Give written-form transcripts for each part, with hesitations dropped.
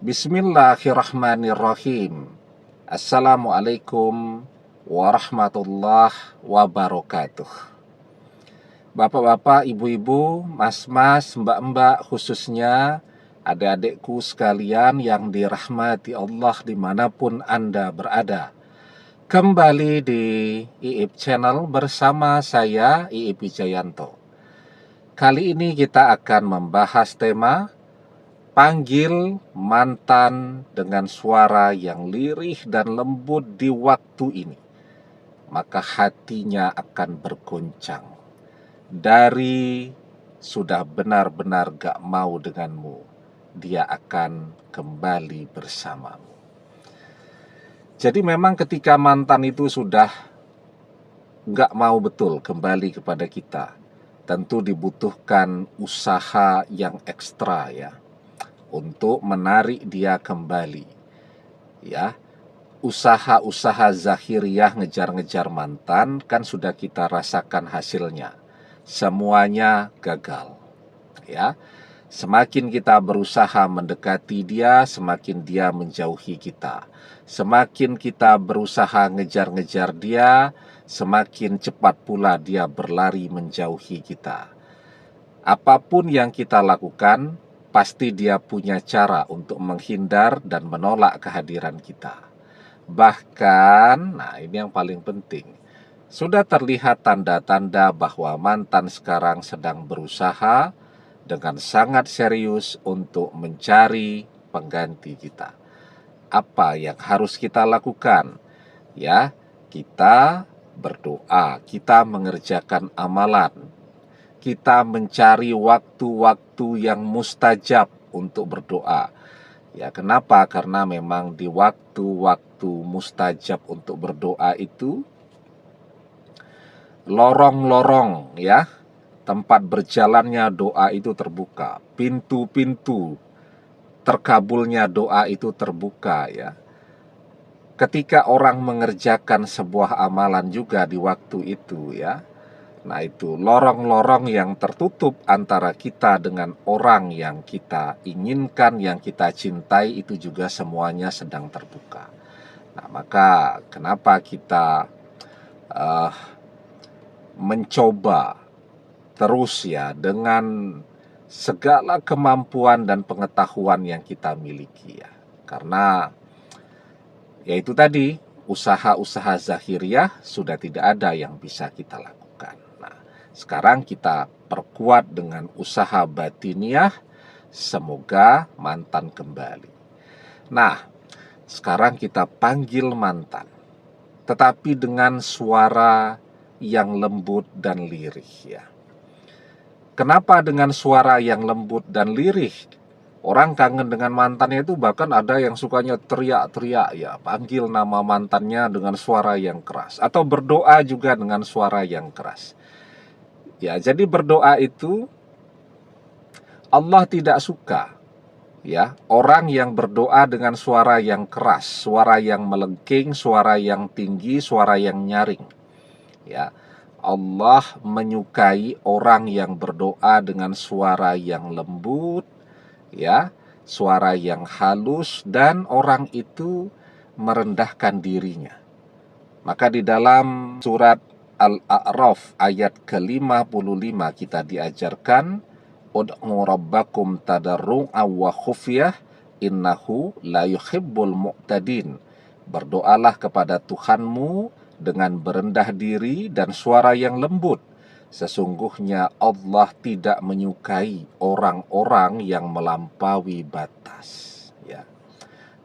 Bismillahirrahmanirrahim. Assalamualaikum warahmatullahi wabarakatuh. Bapak-bapak, ibu-ibu, mas-mas, mbak-mbak, khususnya adik-adikku sekalian yang dirahmati Allah dimanapun Anda berada. Kembali di IIP Channel bersama saya, IIP Wijayanto. Kali ini kita akan membahas tema panggil mantan dengan suara yang lirih dan lembut di waktu ini, maka hatinya akan bergoncang. Dari sudah benar-benar gak mau denganmu, dia akan kembali bersamamu. Jadi memang ketika mantan itu sudah gak mau betul kembali kepada kita, tentu dibutuhkan usaha yang ekstra ya, untuk menarik dia kembali. Ya, usaha-usaha zahiriah ngejar-ngejar mantan kan sudah kita rasakan hasilnya. Semuanya gagal. Ya, semakin kita berusaha mendekati dia, semakin dia menjauhi kita. Semakin kita berusaha ngejar-ngejar dia, semakin cepat pula dia berlari menjauhi kita. Apapun yang kita lakukan, pasti dia punya cara untuk menghindar dan menolak kehadiran kita. Bahkan, nah ini yang paling penting, sudah terlihat tanda-tanda bahwa mantan sekarang sedang berusaha dengan sangat serius untuk mencari pengganti kita. Apa yang harus kita lakukan? Ya, kita berdoa, kita mengerjakan amalan, kita mencari waktu-waktu yang mustajab untuk berdoa. Ya, kenapa? Karena memang di waktu-waktu mustajab untuk berdoa itu lorong-lorong ya, tempat berjalannya doa itu terbuka, pintu-pintu terkabulnya doa itu terbuka ya. Ketika orang mengerjakan sebuah amalan juga di waktu itu ya, nah itu lorong-lorong yang tertutup antara kita dengan orang yang kita inginkan, yang kita cintai itu juga semuanya sedang terbuka. Nah maka kenapa kita mencoba terus ya dengan segala kemampuan dan pengetahuan yang kita miliki ya. Karena yaitu tadi, usaha-usaha zahiriah sudah tidak ada yang bisa kita lakukan. Sekarang kita perkuat dengan usaha batiniah, semoga mantan kembali. Nah, sekarang kita panggil mantan, tetapi dengan suara yang lembut dan lirih ya. Kenapa dengan suara yang lembut dan lirih? Orang kangen dengan mantannya itu bahkan ada yang sukanya teriak-teriak ya, panggil nama mantannya dengan suara yang keras, atau berdoa juga dengan suara yang keras. Ya, jadi berdoa itu Allah tidak suka ya, orang yang berdoa dengan suara yang keras, suara yang melengking, suara yang tinggi, suara yang nyaring. Ya. Allah menyukai orang yang berdoa dengan suara yang lembut, ya, suara yang halus, dan orang itu merendahkan dirinya. Maka di dalam surat Al-A'raf ayat ke-55 kita diajarkan, ud'u rabbakum tadarru'an wa khufyah innahu la yuhibbul mu'tadin. Berdoalah kepada Tuhanmu dengan berendah diri dan suara yang lembut. Sesungguhnya Allah tidak menyukai orang-orang yang melampaui batas. Ya.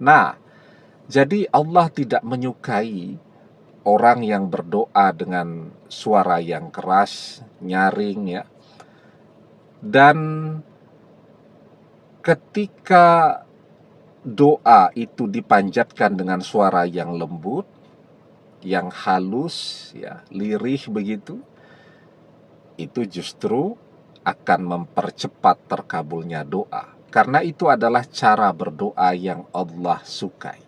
Nah, jadi Allah tidak menyukai orang yang berdoa dengan suara yang keras, nyaring ya. Dan ketika doa itu dipanjatkan dengan suara yang lembut, yang halus ya, lirih begitu, itu justru akan mempercepat terkabulnya doa. Karena itu adalah cara berdoa yang Allah sukai.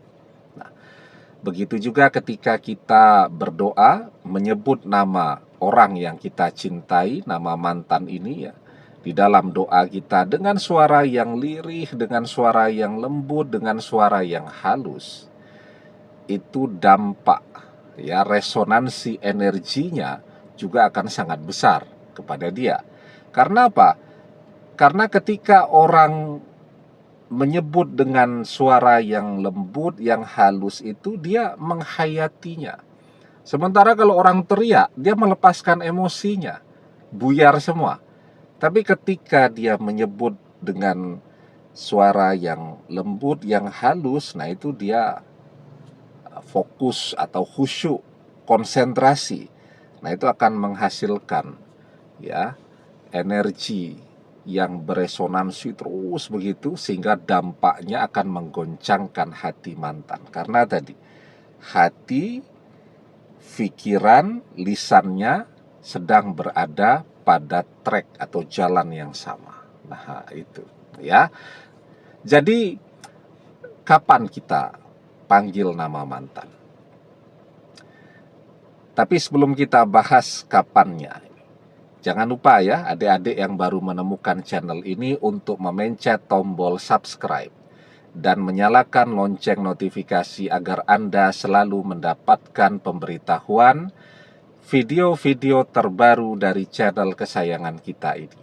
Begitu juga ketika kita berdoa menyebut nama orang yang kita cintai, nama mantan ini ya, di dalam doa kita dengan suara yang lirih, dengan suara yang lembut, dengan suara yang halus, itu dampak, ya, resonansi energinya juga akan sangat besar kepada dia. Karena apa? Karena ketika orang menyebut dengan suara yang lembut, yang halus, itu dia menghayatinya. Sementara kalau orang teriak, dia melepaskan emosinya, buyar semua. Tapi ketika dia menyebut dengan suara yang lembut, yang halus, nah itu dia fokus atau khusyuk, konsentrasi. Nah itu akan menghasilkan, ya, energi yang beresonansi terus begitu, sehingga dampaknya akan menggoncangkan hati mantan. Karena tadi hati, pikiran, lisannya sedang berada pada track atau jalan yang sama. Nah, itu, ya. Jadi kapan kita panggil nama mantan? Tapi sebelum kita bahas kapannya, jangan lupa ya, adik-adik yang baru menemukan channel ini untuk memencet tombol subscribe dan menyalakan lonceng notifikasi agar Anda selalu mendapatkan pemberitahuan video-video terbaru dari channel kesayangan kita ini.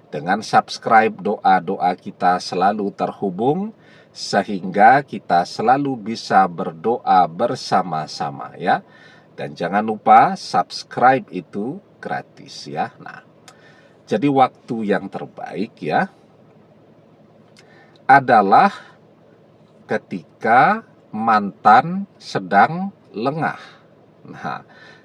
Dengan subscribe, doa-doa kita selalu terhubung sehingga kita selalu bisa berdoa bersama-sama, ya. Dan jangan lupa subscribe itu gratis, ya. Nah, jadi waktu yang terbaik, ya, adalah ketika mantan sedang lengah. Nah,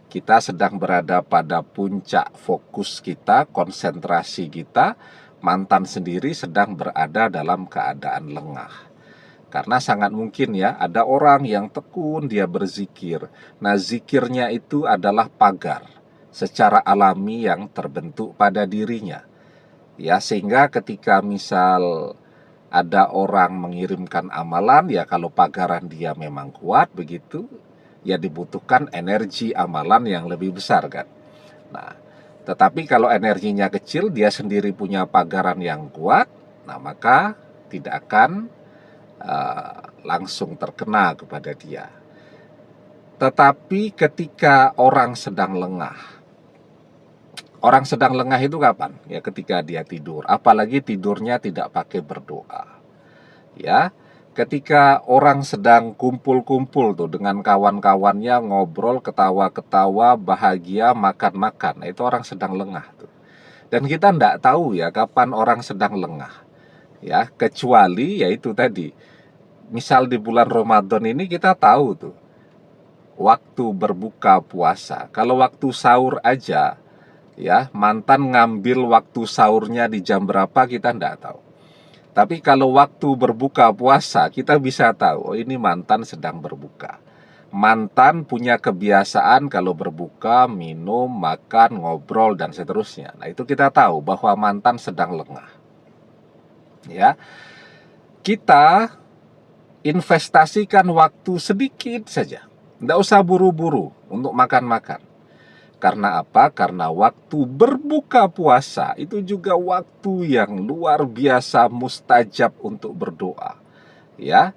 kita sedang berada pada puncak fokus kita, konsentrasi kita, mantan sendiri sedang berada dalam keadaan lengah. Karena sangat mungkin ya, ada orang yang tekun dia berzikir. Nah, zikirnya itu adalah pagar secara alami yang terbentuk pada dirinya. Ya, sehingga ketika misal ada orang mengirimkan amalan, ya kalau pagaran dia memang kuat begitu, ya dibutuhkan energi amalan yang lebih besar kan. Nah, tetapi kalau energinya kecil, dia sendiri punya pagaran yang kuat, nah maka tidak akan langsung terkena kepada dia. Tetapi ketika orang sedang lengah itu kapan? Ya ketika dia tidur, apalagi tidurnya tidak pakai berdoa. Ya, ketika orang sedang kumpul-kumpul tuh dengan kawan-kawannya, ngobrol, ketawa-ketawa, bahagia, makan-makan, nah, itu orang sedang lengah tuh. Dan kita tidak tahu ya kapan orang sedang lengah. Ya, kecuali yaitu tadi, misal di bulan Ramadan ini kita tahu tuh waktu berbuka puasa. Kalau waktu sahur aja, ya, mantan ngambil waktu sahurnya di jam berapa kita tidak tahu. Tapi kalau waktu berbuka puasa kita bisa tahu, oh ini mantan sedang berbuka. Mantan punya kebiasaan kalau berbuka, minum, makan, ngobrol, dan seterusnya. Nah itu kita tahu bahwa mantan sedang lengah. Ya, kita investasikan waktu sedikit saja. Tidak usah buru-buru untuk makan-makan. Karena apa? Karena waktu berbuka puasa itu juga waktu yang luar biasa mustajab untuk berdoa. Ya,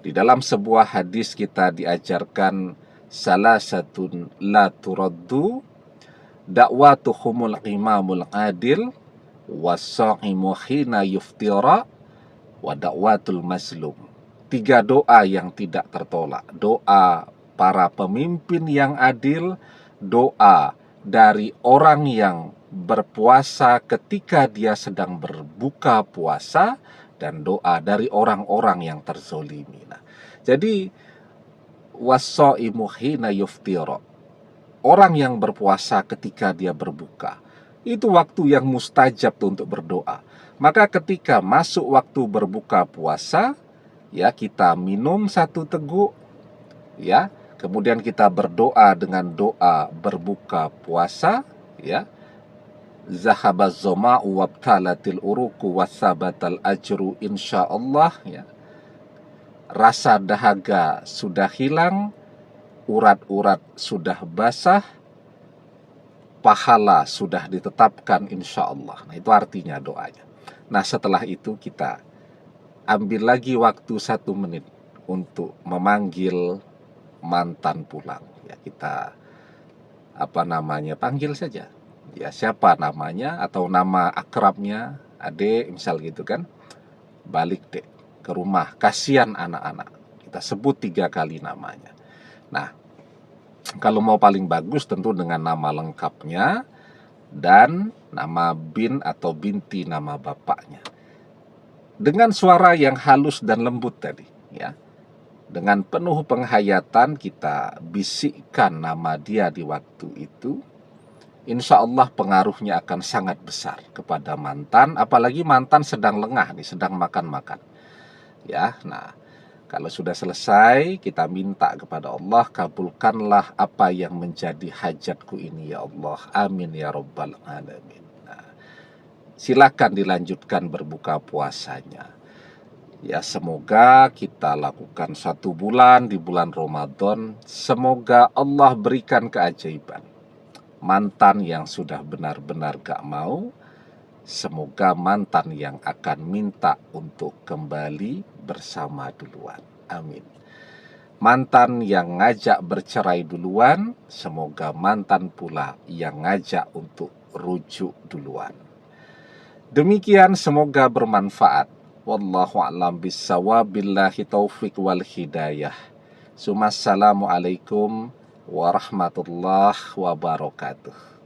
di dalam sebuah hadis kita diajarkan salasatun la turaddu da'watuhumul imamul adil was-sha'imu hina yuftira wa da'watul mazlum. 3 doa yang tidak tertolak. Doa para pemimpin yang adil, doa dari orang yang berpuasa ketika dia sedang berbuka puasa, dan doa dari orang-orang yang terzolimi. Nah, jadi was-shaimu hina yuftira, orang yang berpuasa ketika dia berbuka, itu waktu yang mustajab untuk berdoa. Maka ketika masuk waktu berbuka puasa, ya kita minum 1 teguk, ya, kemudian kita berdoa dengan doa berbuka puasa, ya, zahabaz zama'u wabtalatil uruku wasabatal ajru insyaallah, ya, rasa dahaga sudah hilang, urat-urat sudah basah, pahala sudah ditetapkan insya Allah. Nah, itu artinya doanya. Nah, setelah itu kita ambil lagi waktu 1 menit untuk memanggil mantan pulang. Ya, kita panggil saja. Ya, siapa namanya atau nama akrabnya, adek misal gitu kan. Balik dek ke rumah, kasihan anak-anak. Kita sebut 3 kali namanya. Nah, kalau mau paling bagus tentu dengan nama lengkapnya dan nama bin atau binti nama bapaknya. Dengan suara yang halus dan lembut tadi, ya. Dengan penuh penghayatan kita bisikkan nama dia di waktu itu. Insya Allah pengaruhnya akan sangat besar kepada mantan, apalagi mantan sedang lengah nih, sedang makan-makan. Ya, nah, kalau sudah selesai, kita minta kepada Allah, kabulkanlah apa yang menjadi hajatku ini ya Allah. Amin ya Rabbal Alamin. Nah, silakan dilanjutkan berbuka puasanya. Ya, semoga kita lakukan 1 bulan di bulan Ramadan. Semoga Allah berikan keajaiban. Mantan yang sudah benar-benar gak mau, semoga mantan yang akan minta untuk kembali bersama duluan. Amin. Mantan yang ngajak bercerai duluan, semoga mantan pula yang ngajak untuk rujuk duluan. Demikian, semoga bermanfaat. Wallahu a'lam bissawab, billahi taufik wal hidayah. Assalamualaikum warahmatullahi wabarakatuh.